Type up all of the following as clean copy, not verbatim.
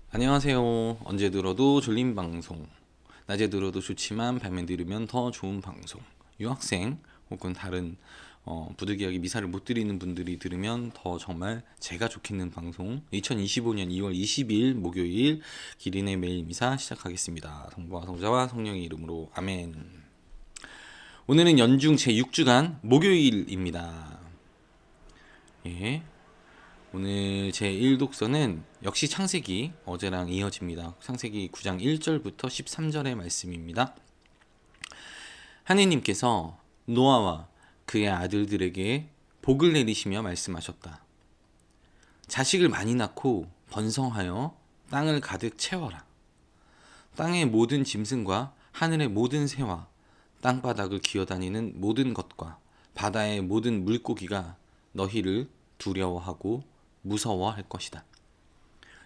안녕하세요. 언제 들어도 졸린 방송. 낮에 들어도 좋지만 밤에 들으면 더 좋은 방송. 유학생 혹은 다른 부득이하게 미사를 못 드리는 분들이 들으면 더 정말 제가 좋겠는 방송. 2025년 2월 20일 목요일 기린의 매일 미사 시작하겠습니다. 성부와 성자와 성령의 이름으로 아멘. 오늘은 연중 제6주간 목요일입니다. 예. 오늘 제 1독서는 역시 창세기 어제랑 이어집니다. 창세기 9장 1절부터 13절의 말씀입니다. 하느님께서 노아와 그의 아들들에게 복을 내리시며 말씀하셨다. 자식을 많이 낳고 번성하여 땅을 가득 채워라. 땅의 모든 짐승과 하늘의 모든 새와 땅바닥을 기어다니는 모든 것과 바다의 모든 물고기가 너희를 두려워하고 무서워할 것이다.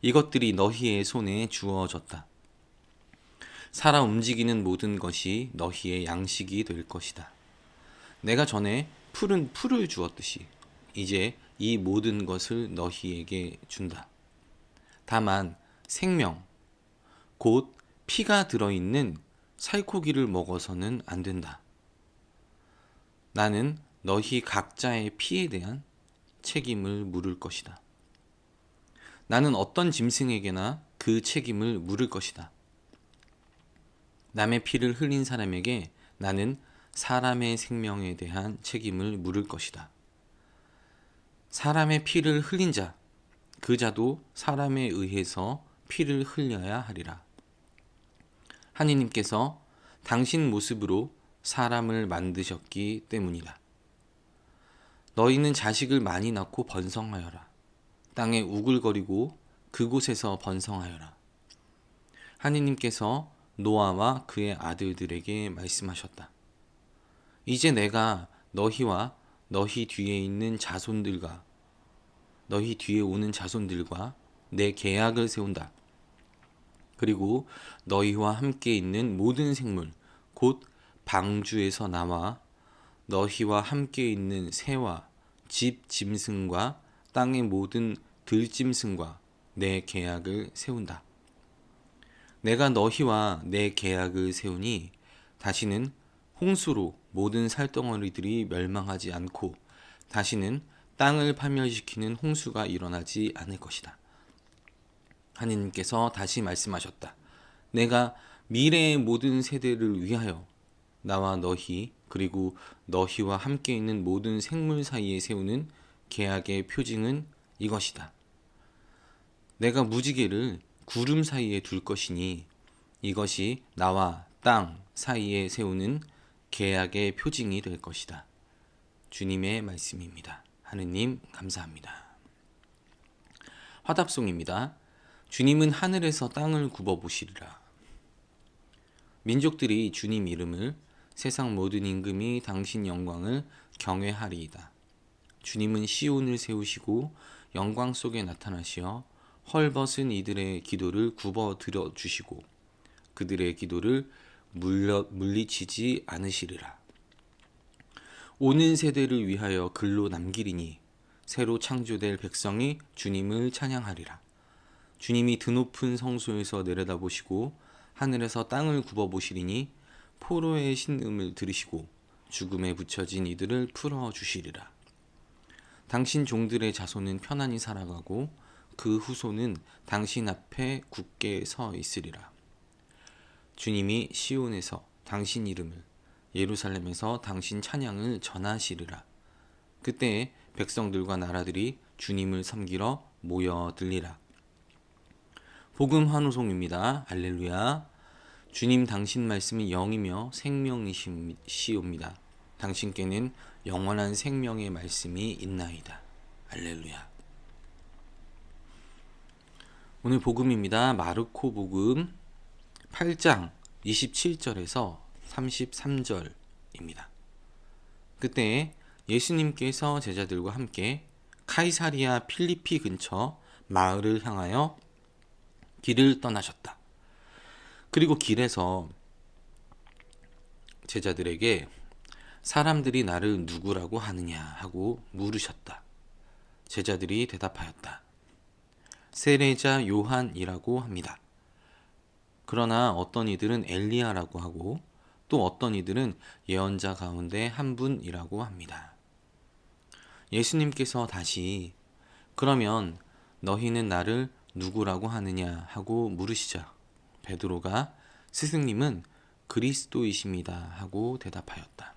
이것들이 너희의 손에 주어졌다. 살아 움직이는 모든 것이 너희의 양식이 될 것이다. 내가 전에 푸른 풀을 주었듯이 이제 이 모든 것을 너희에게 준다. 다만 생명, 곧 피가 들어있는 살코기를 먹어서는 안 된다. 나는 너희 각자의 피에 대한 책임을 물을 것이다. 나는 어떤 짐승에게나 그 책임을 물을 것이다. 남의 피를 흘린 사람에게 나는 사람의 생명에 대한 책임을 물을 것이다. 사람의 피를 흘린 자, 그 자도 사람에 의해서 피를 흘려야 하리라. 하느님께서 당신 모습으로 사람을 만드셨기 때문이다. 너희는 자식을 많이 낳고 번성하여라. 땅에 우글거리고 그곳에서 번성하여라. 하느님께서 노아와 그의 아들들에게 말씀하셨다. 이제 내가 너희와 너희 뒤에 있는 자손들과 너희 뒤에 오는 자손들과 내 계약을 세운다. 그리고 너희와 함께 있는 모든 생물, 곧 방주에서 나와 너희와 함께 있는 새와 집 짐승과 땅의 모든 들짐승과 내 계약을 세운다. 내가 너희와 내 계약을 세우니 다시는 홍수로 모든 살덩어리들이 멸망하지 않고 다시는 땅을 파멸시키는 홍수가 일어나지 않을 것이다. 하느님께서 다시 말씀하셨다. 내가 미래의 모든 세대를 위하여 나와 너희 그리고 너희와 함께 있는 모든 생물 사이에 세우는 계약의 표징은 이것이다. 내가 무지개를 구름 사이에 둘 것이니 이것이 나와 땅 사이에 세우는 계약의 표징이 될 것이다. 주님의 말씀입니다. 하느님 감사합니다. 화답송입니다. 주님은 하늘에서 땅을 굽어보시리라. 민족들이 주님 이름을 세상 모든 임금이 당신 영광을 경외하리이다. 주님은 시온을 세우시고 영광 속에 나타나시어 헐벗은 이들의 기도를 굽어 들여 주시고 그들의 기도를 물리치지 않으시리라. 오는 세대를 위하여 글로 남기리니 새로 창조될 백성이 주님을 찬양하리라. 주님이 드높은 성소에서 내려다보시고 하늘에서 땅을 굽어보시리니 포로의 신음을 들으시고 죽음에 붙여진 이들을 풀어주시리라. 당신 종들의 자손은 편안히 살아가고 그 후손은 당신 앞에 굳게 서 있으리라. 주님이 시온에서 당신 이름을 예루살렘에서 당신 찬양을 전하시리라. 그때 백성들과 나라들이 주님을 섬기러 모여들리라. 복음 환호송입니다. 할렐루야. 주님 당신 말씀이 영이며 생명이시옵니다. 당신께는 영원한 생명의 말씀이 있나이다. 할렐루야. 오늘 복음입니다. 마르코 복음 8장 27절에서 33절입니다. 그때 예수님께서 제자들과 함께 카이사리아 필리피 근처 마을을 향하여 길을 떠나셨다. 그리고 길에서 제자들에게 사람들이 나를 누구라고 하느냐 하고 물으셨다. 제자들이 대답하였다. 세례자 요한이라고 합니다. 그러나 어떤 이들은 엘리야라고 하고 또 어떤 이들은 예언자 가운데 한 분이라고 합니다. 예수님께서 다시 그러면 너희는 나를 누구라고 하느냐 하고 물으시자 베드로가 스승님은 그리스도이십니다 하고 대답하였다.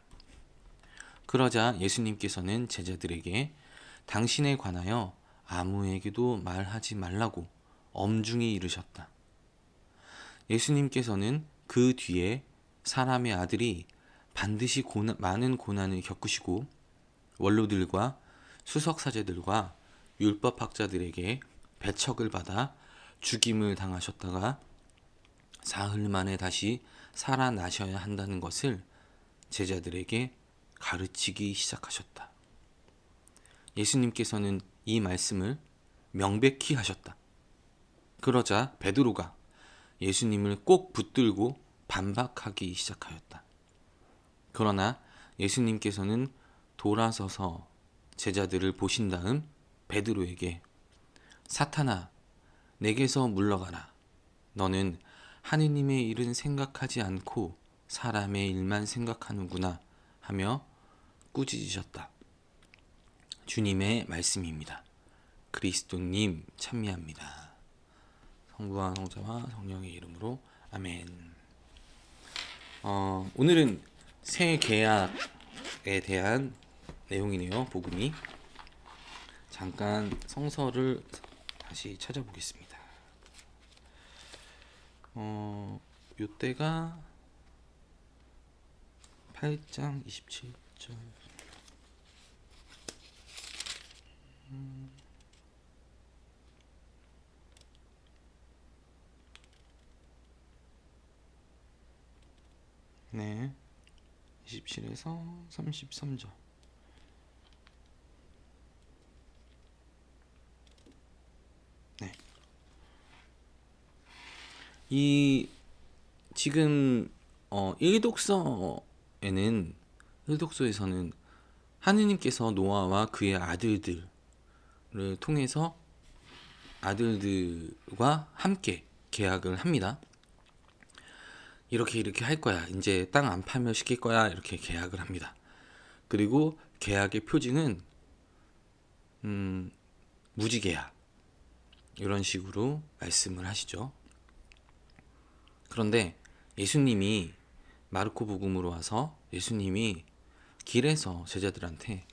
그러자 예수님께서는 제자들에게 당신에 관하여 아무에게도 말하지 말라고 엄중히 이르셨다. 예수님께서는 그 뒤에 사람의 아들이 반드시 많은 고난을 겪으시고 원로들과 수석사제들과 율법학자들에게 배척을 받아 죽임을 당하셨다가 사흘 만에 다시 살아나셔야 한다는 것을 제자들에게 가르치기 시작하셨다. 예수님께서는 이 말씀을 명백히 하셨다. 그러자 베드로가 예수님을 꼭 붙들고 반박하기 시작하였다. 그러나 예수님께서는 돌아서서 제자들을 보신 다음 베드로에게 사탄아, 내게서 물러가라. 너는 하느님의 일은 생각하지 않고 사람의 일만 생각하는구나 하며 꾸짖으셨다. 주님의 말씀입니다. 그리스도님 찬미합니다. 성부와 성자와 성령의 이름으로 아멘. 오늘은 새 계약에 대한 내용이네요. 복음이. 잠깐 성서를 다시 찾아보겠습니다. 요때가 8장 27절. 네. 27에서 33절. 네. 이 지금 1독서에서는 하느님께서 노아와 그의 아들들을 통해서 아들들과 함께 계약을 합니다. 이렇게 할 거야. 이제 땅 안 파멸 시킬 거야. 이렇게 계약을 합니다. 그리고 계약의 표징은 무지계약 이런 식으로 말씀을 하시죠. 그런데 예수님이 마르코 복음으로 와서 예수님이 길에서 제자들한테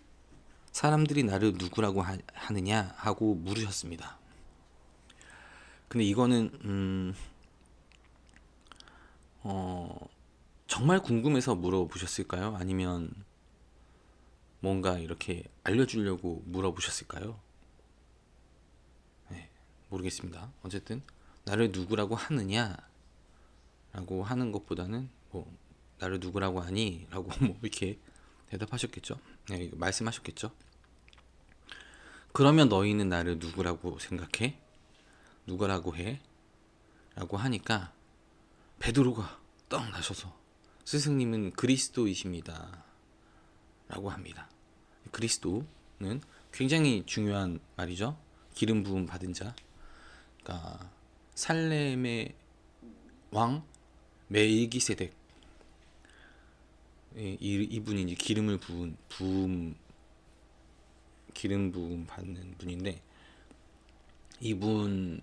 사람들이 나를 누구라고 하느냐 하고 물으셨습니다. 근데 이거는 정말 궁금해서 물어보셨을까요? 아니면 뭔가 이렇게 알려주려고 물어보셨을까요? 네, 모르겠습니다. 어쨌든 나를 누구라고 하느냐 라고 하는 것보다는 뭐 나를 누구라고 하니? 라고 뭐 이렇게 대답하셨겠죠? 네, 말씀하셨겠죠? 그러면 너희는 나를 누구라고 생각해? 누구라고 해? 라고 하니까 베드로가 떡 나셔서 스승님은 그리스도이십니다 라고 합니다. 그리스도는 굉장히 중요한 말이죠. 기름 부음 받은 자. 그러니까 살렘의 왕 멜기세덱, 이분이 이제 기름 부음 받는 분인데, 이분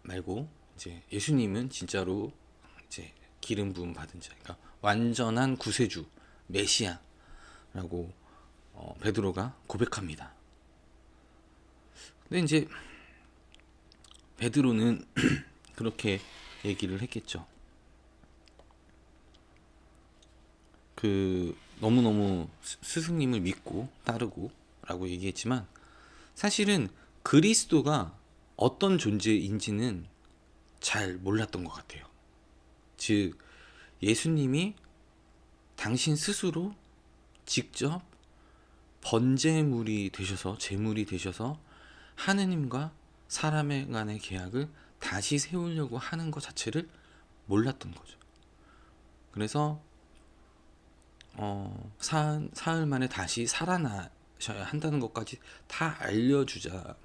말고 이제 예수님은 진짜로 이제 기름 부음 받은 자, 그러니까 완전한 구세주 메시아라고 베드로가 고백합니다. 근데 이제 베드로는 그렇게 얘기를 했겠죠. 너무너무 스승님을 믿고 따르고 라고 얘기했지만 사실은 그리스도가 어떤 존재인지는 잘 몰랐던 것 같아요. 즉 예수님이 당신 스스로 직접 번제물이 되셔서 제물이 되셔서 하느님과 사람의 간의 계약을 다시 세우려고 하는 것 자체를 몰랐던 거죠. 그래서 사흘 만에 다시 살아나셔야 한다는 것까지 다 알려주자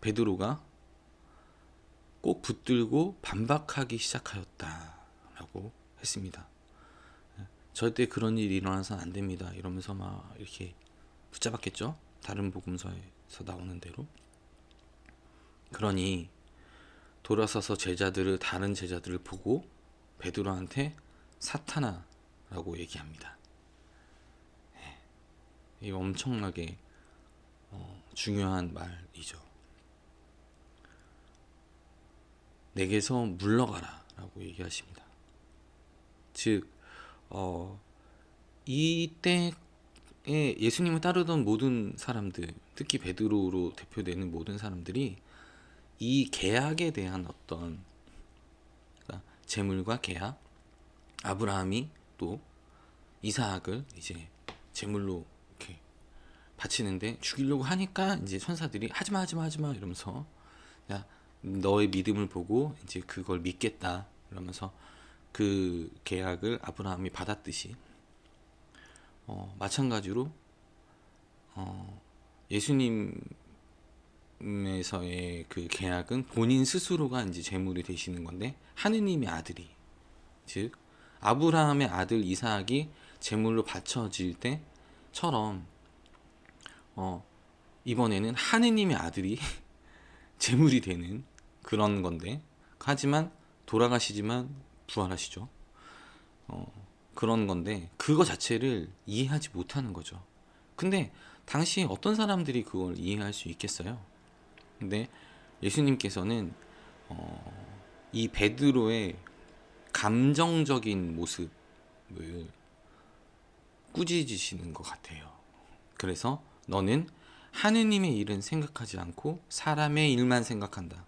베드로가 꼭 붙들고 반박하기 시작하였다라고 했습니다. 절대 그런 일이 일어나서는 안 됩니다. 이러면서 막 이렇게 붙잡았겠죠. 다른 복음서에서 나오는 대로. 그러니 돌아서서 다른 제자들을 보고 베드로한테 사탄아라고 얘기합니다. 이 엄청나게 중요한 말이죠. 내게서 물러가라 라고 얘기하십니다. 즉 이때에 예수님을 따르던 모든 사람들, 특히 베드로로 대표되는 모든 사람들이 이 계약에 대한 어떤, 그러니까 제물과 계약, 아브라함이 또 이삭을 이제 제물로 이렇게 바치는데 죽이려고 하니까 이제 천사들이 하지마 이러면서, 야, 너의 믿음을 보고 이제 그걸 믿겠다 이러면서 그 계약을 아브라함이 받았듯이, 마찬가지로 예수님에서의 그 계약은 본인 스스로가 이제 제물이 되시는 건데, 하느님의 아들이, 즉 아브라함의 아들 이삭이 제물로 바쳐질 때처럼 이번에는 하느님의 아들이 제물이 되는 그런 건데, 하지만 돌아가시지만 부활하시죠. 그런 건데 그거 자체를 이해하지 못하는 거죠. 근데 당시에 어떤 사람들이 그걸 이해할 수 있겠어요? 근데 예수님께서는 이 베드로의 감정적인 모습을 꾸짖으시는 것 같아요. 그래서 너는 하느님의 일은 생각하지 않고 사람의 일만 생각한다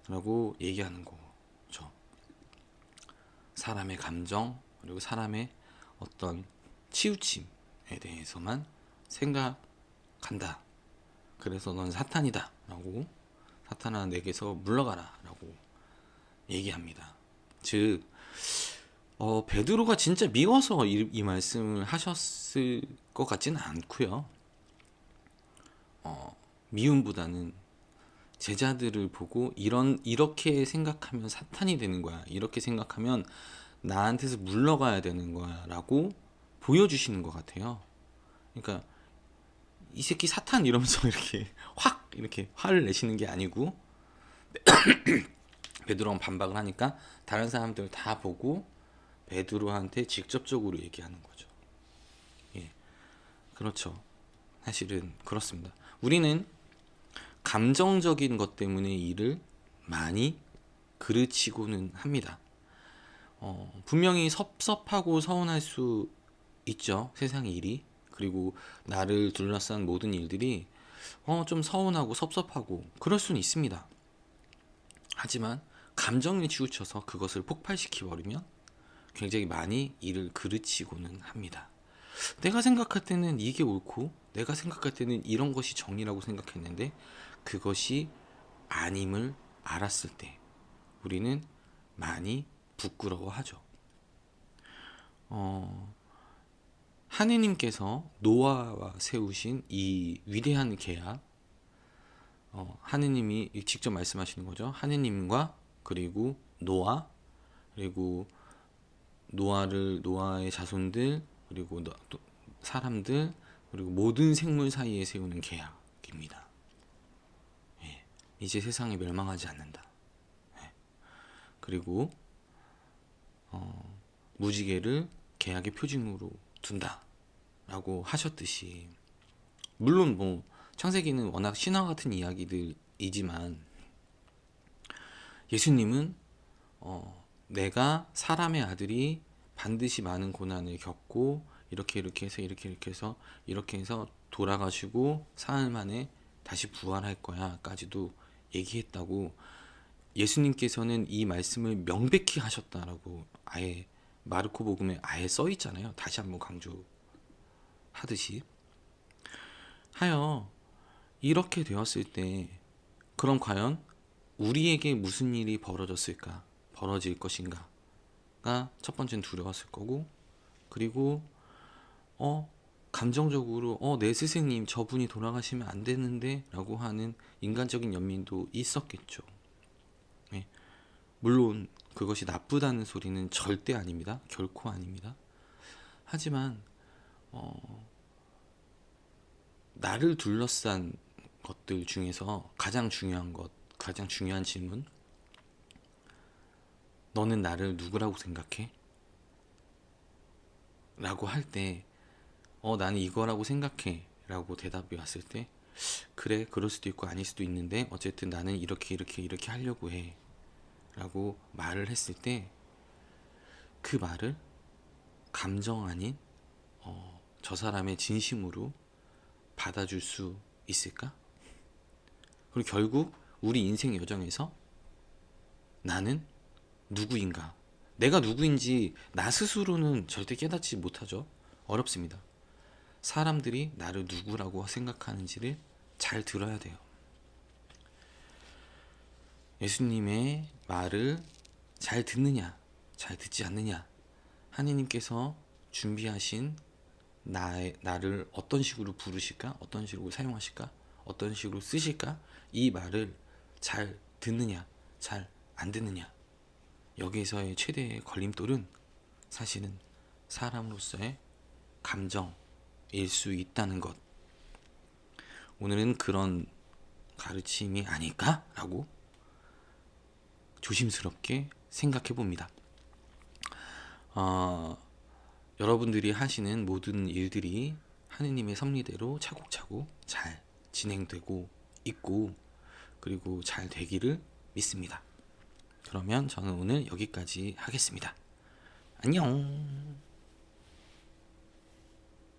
라고 얘기하는 거죠. 사람의 감정, 그리고 사람의 어떤 치우침에 대해서만 생각한다. 그래서 넌 사탄이다 라고, 사탄아 내게서 물러가라 라고 얘기합니다. 즉 베드로가 진짜 미워서 이 말씀을 하셨을 것 같지는 않고요. 미움보다는 제자들을 보고 이렇게 생각하면 사탄이 되는 거야, 이렇게 생각하면 나한테서 물러가야 되는 거야 라고 보여주시는 것 같아요. 그러니까 이 새끼 사탄 이러면서 이렇게 확 이렇게 화를 내시는 게 아니고, 베드로가 반박을 하니까 다른 사람들 다 보고 베드로한테 직접적으로 얘기하는 거죠. 예, 그렇죠. 사실은 그렇습니다. 우리는 감정적인 것 때문에 일을 많이 그르치고는 합니다. 분명히 섭섭하고 서운할 수 있죠. 세상 일이. 그리고 나를 둘러싼 모든 일들이 좀 서운하고 섭섭하고 그럴 수는 있습니다. 하지만 감정에 치우쳐서 그것을 폭발시켜 버리면 굉장히 많이 일을 그르치고는 합니다. 내가 생각할 때는 이게 옳고, 내가 생각할 때는 이런 것이 정의라고 생각했는데 그것이 아님을 알았을 때 우리는 많이 부끄러워하죠. 하느님께서 노아와 세우신 이 위대한 계약, 하느님이 직접 말씀하시는 거죠. 하느님과 그리고 노아, 그리고 노아의 자손들, 그리고 사람들, 그리고 모든 생물 사이에 세우는 계약입니다. 예, 이제 세상이 멸망하지 않는다. 예, 그리고 무지개를 계약의 표징으로 둔다라고 하셨듯이, 물론 뭐 창세기는 워낙 신화 같은 이야기들이지만 예수님은 내가 사람의 아들이 반드시 많은 고난을 겪고 이렇게 해서 돌아가시고 사흘 만에 다시 부활할 거야까지도 얘기했다고, 예수님께서는 이 말씀을 명백히 하셨다라고 아예 마르코복음에 아예 써 있잖아요. 다시 한번 강조하듯이 하여, 이렇게 되었을 때 그럼 과연 우리에게 무슨 일이 벌어질 것인가가 첫 번째는 두려웠을 거고, 그리고 감정적으로 내 스승님 저분이 돌아가시면 안 되는데 라고 하는 인간적인 연민도 있었겠죠. 예. 물론 그것이 나쁘다는 소리는 절대 아닙니다. 결코 아닙니다. 하지만 나를 둘러싼 것들 중에서 가장 중요한 것, 가장 중요한 질문, 너는 나를 누구라고 생각해? 라고 할 때 나는 이거라고 생각해 라고 대답이 왔을 때, 그래, 그럴 수도 있고 아닐 수도 있는데 어쨌든 나는 이렇게 이렇게 이렇게 하려고 해 라고 말을 했을 때, 그 말을 감정 아닌 저 사람의 진심으로 받아줄 수 있을까? 그리고 결국 우리 인생 여정에서 나는 누구인가, 내가 누구인지 나 스스로는 절대 깨닫지 못하죠. 어렵습니다. 사람들이 나를 누구라고 생각하는지를 잘 들어야 돼요. 예수님의 말을 잘 듣느냐, 잘 듣지 않느냐, 하느님께서 준비하신 나를 어떤 식으로 부르실까, 어떤 식으로 사용하실까, 어떤 식으로 쓰실까, 이 말을 잘 듣느냐, 잘 안 듣느냐, 여기에서의 최대의 걸림돌은 사실은 사람으로서의 감정일 수 있다는 것. 오늘은 그런 가르침이 아닐까라고 조심스럽게 생각해 봅니다. 여러분들이 하시는 모든 일들이 하느님의 섭리대로 차곡차곡 잘 진행되고 있고, 그리고 잘 되기를 믿습니다. 그러면 저는 오늘 여기까지 하겠습니다. 안녕.